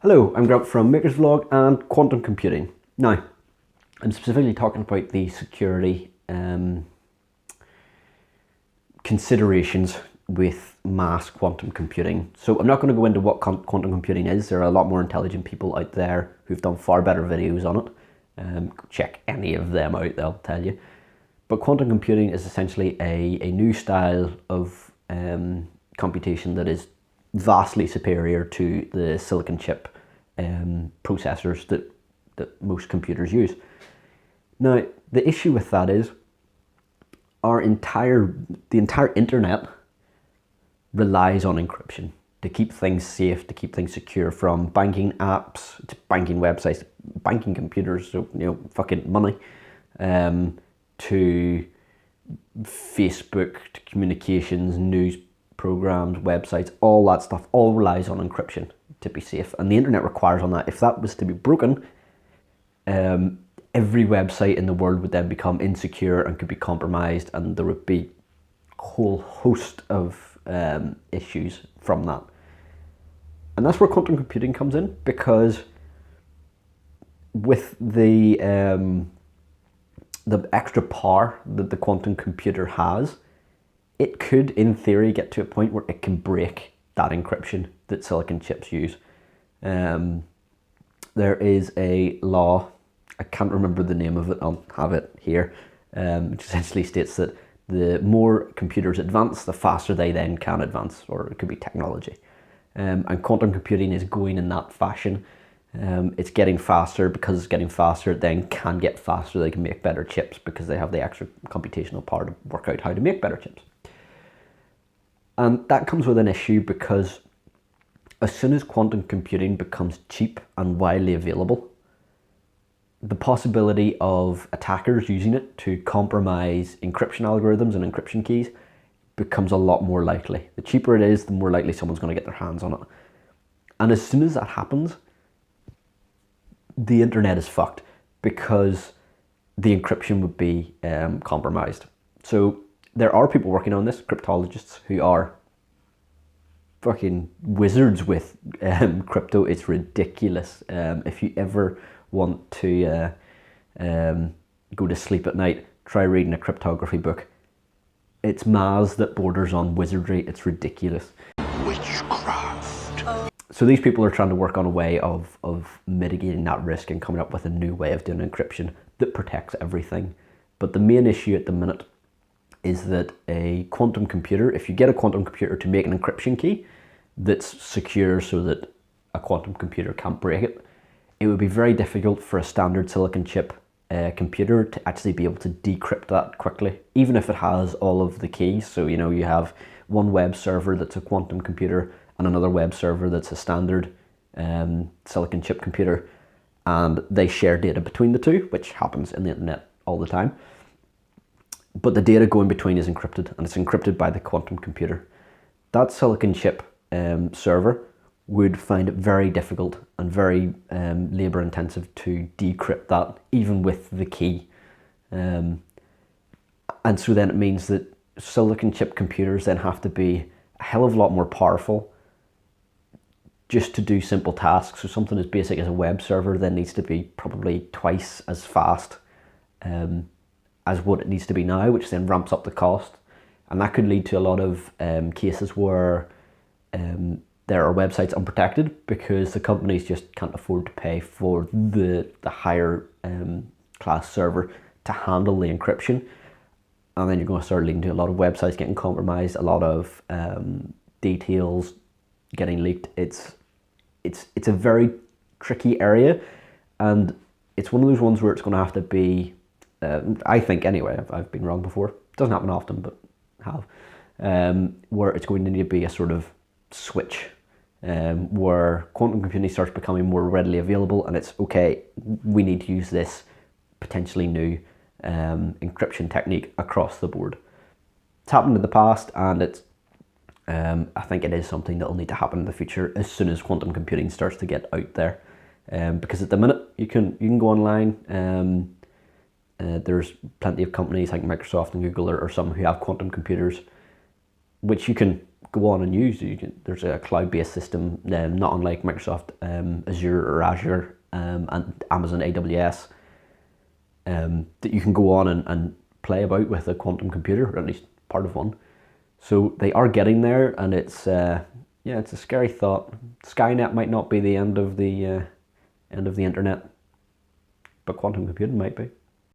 Hello, I'm Grant from Maker's Vlog and quantum computing. Now, I'm specifically talking about the security considerations with mass quantum computing. So I'm not going to go into what quantum computing is. There are a lot more intelligent people out there who've done far better videos on it. Check any of them out, they'll tell you. But quantum computing is essentially a new style of computation that is vastly superior to the silicon chip processors that most computers use. Now, the issue with that is the entire internet relies on encryption to keep things safe, to keep things secure, from banking apps to banking websites, banking computers, so fucking money, to Facebook, to communications, news programs, websites, all that stuff, all relies on encryption to be safe. And the internet requires on that. If that was to be broken, every website in the world would then become insecure and could be compromised, and there would be a whole host of issues from that. And that's where quantum computing comes in, because with the extra power that the quantum computer has, it could, in theory, get to a point where it can break that encryption that silicon chips use. There is a law, I can't remember the name of it, I'll have it here, which essentially states that the more computers advance, the faster they then can advance, or it could be technology. And quantum computing is going in that fashion. It's getting faster. Because it's getting faster, it then can get faster. They can make better chips because they have the extra computational power to work out how to make better chips. And that comes with an issue, because as soon as quantum computing becomes cheap and widely available, the possibility of attackers using it to compromise encryption algorithms and encryption keys becomes a lot more likely. The cheaper it is, the more likely someone's going to get their hands on it. And as soon as that happens, the internet is fucked, because the encryption would be compromised. So there are people working on this, cryptologists, who are fucking wizards with crypto. It's ridiculous. If you ever want to go to sleep at night, try reading a cryptography book. It's maths that borders on wizardry. It's ridiculous. Witchcraft. So these people are trying to work on a way of mitigating that risk and coming up with a new way of doing encryption that protects everything. But the main issue at the minute is that a quantum computer, if you get a quantum computer to make an encryption key that's secure so that a quantum computer can't break it, it would be very difficult for a standard silicon chip computer to actually be able to decrypt that quickly, even if it has all of the keys. So, you have one web server that's a quantum computer and another web server that's a standard silicon chip computer, and they share data between the two, which happens in the internet all the time. But the data going between is encrypted, and it's encrypted by the quantum computer. That silicon chip server would find it very difficult and very labor intensive to decrypt that, even with the key. And so then it means that silicon chip computers then have to be a hell of a lot more powerful just to do simple tasks. So something as basic as a web server then needs to be probably twice as fast as what it needs to be now, which then ramps up the cost. And that could lead to a lot of cases where there are websites unprotected because the companies just can't afford to pay for the higher class server to handle the encryption. And then you're going to start leading to a lot of websites getting compromised, a lot of details getting leaked. It's a very tricky area, and it's one of those ones where it's going to have to be, I think anyway, I've been wrong before, it doesn't happen often, but have, where it's going to need to be a sort of switch, where quantum computing starts becoming more readily available, and it's okay, we need to use this potentially new encryption technique across the board. It's happened in the past, and it's I think it is something that will need to happen in the future as soon as quantum computing starts to get out there, because at the minute you can go online. There's plenty of companies like Microsoft and Google or some who have quantum computers which you can go on and use. There's a cloud-based system, not unlike Microsoft Azure or Azure and Amazon AWS, that you can go on and play about with a quantum computer, or at least part of one. So they are getting there, and it's it's a scary thought. Skynet might not be the end of the internet, but quantum computing might be.